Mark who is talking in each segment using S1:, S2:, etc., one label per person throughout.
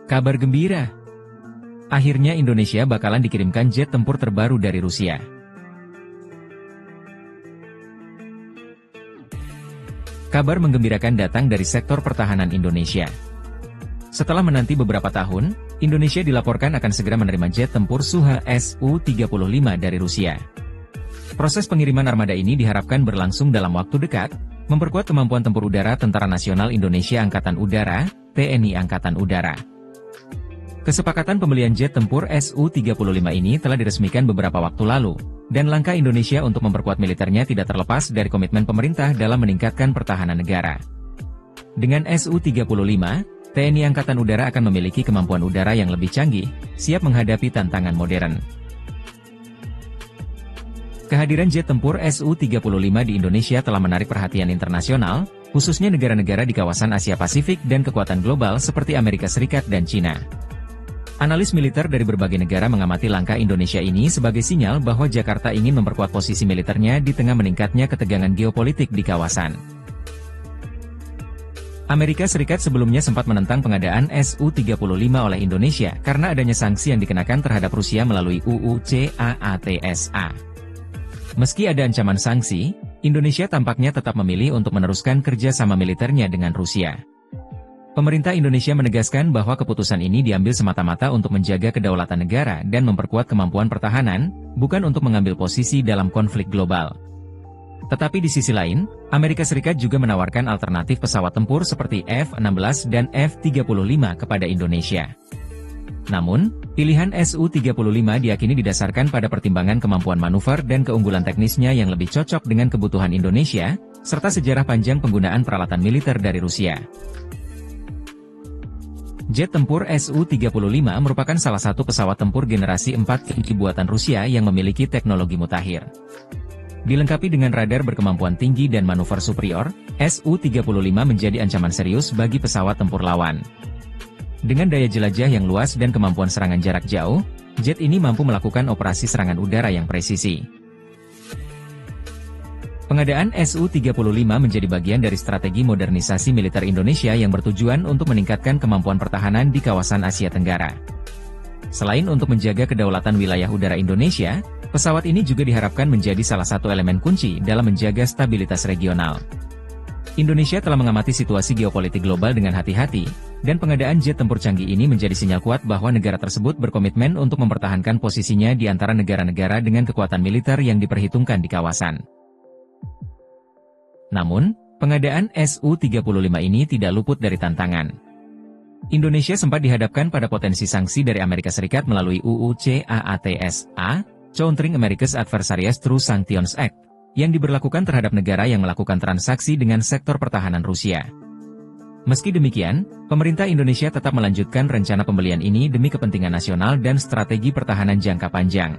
S1: Kabar gembira! Akhirnya Indonesia bakalan dikirimkan jet tempur terbaru dari Rusia. Kabar menggembirakan datang dari sektor pertahanan Indonesia. Setelah menanti beberapa tahun, Indonesia dilaporkan akan segera menerima jet tempur Suha Su-35 dari Rusia. Proses pengiriman armada ini diharapkan berlangsung dalam waktu dekat, memperkuat kemampuan tempur udara Tentara Nasional Indonesia Angkatan Udara, TNI Angkatan Udara. Kesepakatan pembelian jet tempur Su-35 ini telah diresmikan beberapa waktu lalu, dan langkah Indonesia untuk memperkuat militernya tidak terlepas dari komitmen pemerintah dalam meningkatkan pertahanan negara. Dengan Su-35, TNI Angkatan Udara akan memiliki kemampuan udara yang lebih canggih, siap menghadapi tantangan modern. Kehadiran jet tempur Su-35 di Indonesia telah menarik perhatian internasional, khususnya negara-negara di kawasan Asia Pasifik dan kekuatan global seperti Amerika Serikat dan China. Analis militer dari berbagai negara mengamati langkah Indonesia ini sebagai sinyal bahwa Jakarta ingin memperkuat posisi militernya di tengah meningkatnya ketegangan geopolitik di kawasan. Amerika Serikat sebelumnya sempat menentang pengadaan Su-35 oleh Indonesia karena adanya sanksi yang dikenakan terhadap Rusia melalui UU CAATSA. Meski ada ancaman sanksi, Indonesia tampaknya tetap memilih untuk meneruskan kerjasama militernya dengan Rusia. Pemerintah Indonesia menegaskan bahwa keputusan ini diambil semata-mata untuk menjaga kedaulatan negara dan memperkuat kemampuan pertahanan, bukan untuk mengambil posisi dalam konflik global. Tetapi di sisi lain, Amerika Serikat juga menawarkan alternatif pesawat tempur seperti F-16 dan F-35 kepada Indonesia. Namun, pilihan Su-35 diyakini didasarkan pada pertimbangan kemampuan manuver dan keunggulan teknisnya yang lebih cocok dengan kebutuhan Indonesia, serta sejarah panjang penggunaan peralatan militer dari Rusia. Jet tempur Su-35 merupakan salah satu pesawat tempur generasi 4 buatan Rusia yang memiliki teknologi mutakhir. Dilengkapi dengan radar berkemampuan tinggi dan manuver superior, Su-35 menjadi ancaman serius bagi pesawat tempur lawan. Dengan daya jelajah yang luas dan kemampuan serangan jarak jauh, jet ini mampu melakukan operasi serangan udara yang presisi. Pengadaan Su-35 menjadi bagian dari strategi modernisasi militer Indonesia yang bertujuan untuk meningkatkan kemampuan pertahanan di kawasan Asia Tenggara. Selain untuk menjaga kedaulatan wilayah udara Indonesia, pesawat ini juga diharapkan menjadi salah satu elemen kunci dalam menjaga stabilitas regional. Indonesia telah mengamati situasi geopolitik global dengan hati-hati, dan pengadaan jet tempur canggih ini menjadi sinyal kuat bahwa negara tersebut berkomitmen untuk mempertahankan posisinya di antara negara-negara dengan kekuatan militer yang diperhitungkan di kawasan. Namun, pengadaan Su-35 ini tidak luput dari tantangan. Indonesia sempat dihadapkan pada potensi sanksi dari Amerika Serikat melalui UU CAATSA, Countering America's Adversaries Through Sanctions Act, yang diberlakukan terhadap negara yang melakukan transaksi dengan sektor pertahanan Rusia. Meski demikian, pemerintah Indonesia tetap melanjutkan rencana pembelian ini demi kepentingan nasional dan strategi pertahanan jangka panjang.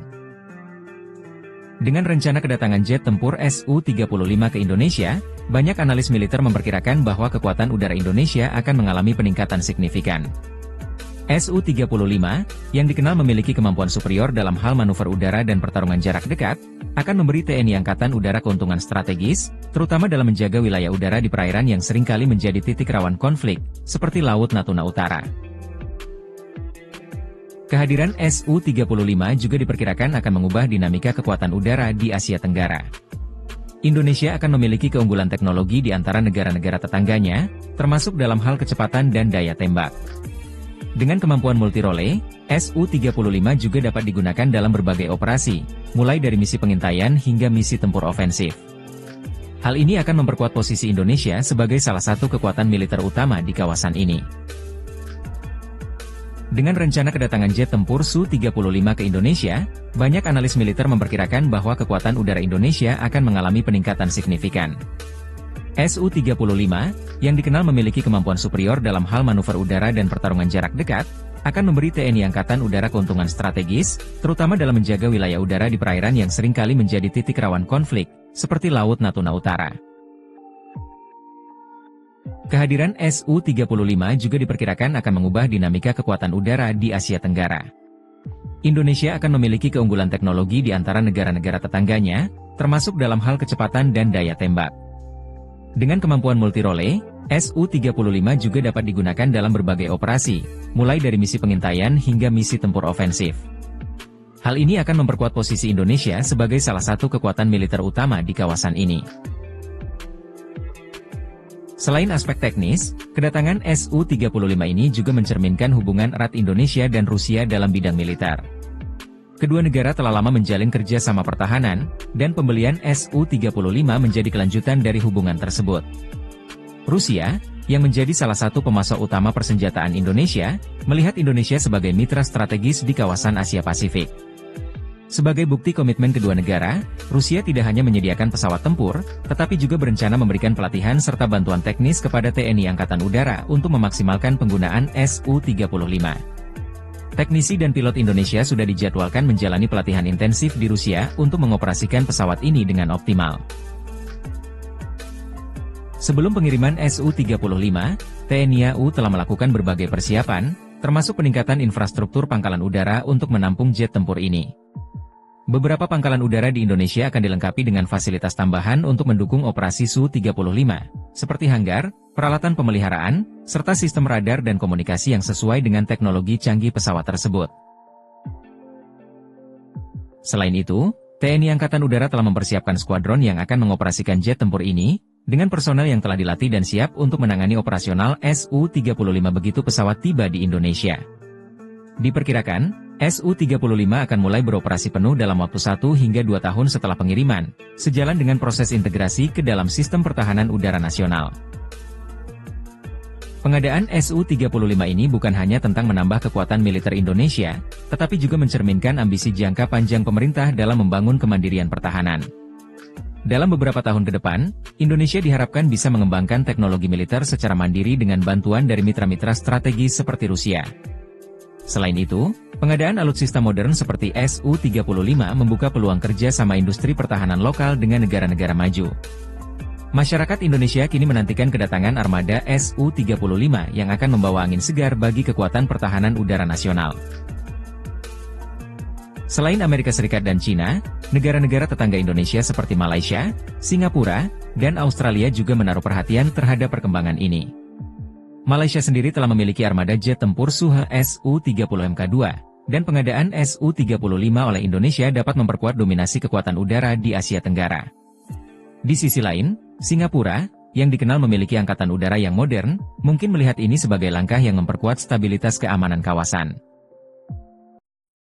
S1: Dengan rencana kedatangan jet tempur Su-35 ke Indonesia, banyak analis militer memperkirakan bahwa kekuatan udara Indonesia akan mengalami peningkatan signifikan. Su-35, yang dikenal memiliki kemampuan superior dalam hal manuver udara dan pertarungan jarak dekat, akan memberi TNI Angkatan Udara keuntungan strategis, terutama dalam menjaga wilayah udara di perairan yang seringkali menjadi titik rawan konflik, seperti Laut Natuna Utara. Kehadiran Su-35 juga diperkirakan akan mengubah dinamika kekuatan udara di Asia Tenggara. Indonesia akan memiliki keunggulan teknologi di antara negara-negara tetangganya, termasuk dalam hal kecepatan dan daya tembak. Dengan kemampuan multirole, Su-35 juga dapat digunakan dalam berbagai operasi, mulai dari misi pengintaian hingga misi tempur ofensif. Hal ini akan memperkuat posisi Indonesia sebagai salah satu kekuatan militer utama di kawasan ini. Dengan rencana kedatangan jet tempur Su-35 ke Indonesia, banyak analis militer memperkirakan bahwa kekuatan udara Indonesia akan mengalami peningkatan signifikan. Su-35, yang dikenal memiliki kemampuan superior dalam hal manuver udara dan pertarungan jarak dekat, akan memberi TNI Angkatan Udara keuntungan strategis, terutama dalam menjaga wilayah udara di perairan yang seringkali menjadi titik rawan konflik, seperti Laut Natuna Utara. Kehadiran Su-35 juga diperkirakan akan mengubah dinamika kekuatan udara di Asia Tenggara. Indonesia akan memiliki keunggulan teknologi di antara negara-negara tetangganya, termasuk dalam hal kecepatan dan daya tembak. Dengan kemampuan multirole, Su-35 juga dapat digunakan dalam berbagai operasi, mulai dari misi pengintaian hingga misi tempur ofensif. Hal ini akan memperkuat posisi Indonesia sebagai salah satu kekuatan militer utama di kawasan ini. Selain aspek teknis, kedatangan Su-35 ini juga mencerminkan hubungan erat Indonesia dan Rusia dalam bidang militer. Kedua negara telah lama menjalin kerjasama pertahanan, dan pembelian Su-35 menjadi kelanjutan dari hubungan tersebut. Rusia, yang menjadi salah satu pemasok utama persenjataan Indonesia, melihat Indonesia sebagai mitra strategis di kawasan Asia Pasifik. Sebagai bukti komitmen kedua negara, Rusia tidak hanya menyediakan pesawat tempur, tetapi juga berencana memberikan pelatihan serta bantuan teknis kepada TNI Angkatan Udara untuk memaksimalkan penggunaan Su-35. Teknisi dan pilot Indonesia sudah dijadwalkan menjalani pelatihan intensif di Rusia untuk mengoperasikan pesawat ini dengan optimal. Sebelum pengiriman Su-35, TNI AU telah melakukan berbagai persiapan, termasuk peningkatan infrastruktur pangkalan udara untuk menampung jet tempur ini. Beberapa pangkalan udara di Indonesia akan dilengkapi dengan fasilitas tambahan untuk mendukung operasi Su-35, seperti hanggar, peralatan pemeliharaan, serta sistem radar dan komunikasi yang sesuai dengan teknologi canggih pesawat tersebut. Selain itu, TNI Angkatan Udara telah mempersiapkan skuadron yang akan mengoperasikan jet tempur ini, dengan personel yang telah dilatih dan siap untuk menangani operasional Su-35 begitu pesawat tiba di Indonesia. Diperkirakan, Su-35 akan mulai beroperasi penuh dalam waktu 1 hingga 2 tahun setelah pengiriman, sejalan dengan proses integrasi ke dalam sistem pertahanan udara nasional. Pengadaan Su-35 ini bukan hanya tentang menambah kekuatan militer Indonesia, tetapi juga mencerminkan ambisi jangka panjang pemerintah dalam membangun kemandirian pertahanan. Dalam beberapa tahun ke depan, Indonesia diharapkan bisa mengembangkan teknologi militer secara mandiri dengan bantuan dari mitra-mitra strategis seperti Rusia. Selain itu, pengadaan alutsista modern seperti Su-35 membuka peluang kerja sama industri pertahanan lokal dengan negara-negara maju. Masyarakat Indonesia kini menantikan kedatangan armada Su-35 yang akan membawa angin segar bagi kekuatan pertahanan udara nasional. Selain Amerika Serikat dan China, negara-negara tetangga Indonesia seperti Malaysia, Singapura, dan Australia juga menaruh perhatian terhadap perkembangan ini. Malaysia sendiri telah memiliki armada jet tempur Suha Su-30 Mk2, dan pengadaan Su-35 oleh Indonesia dapat memperkuat dominasi kekuatan udara di Asia Tenggara. Di sisi lain, Singapura, yang dikenal memiliki angkatan udara yang modern, mungkin melihat ini sebagai langkah yang memperkuat stabilitas keamanan kawasan.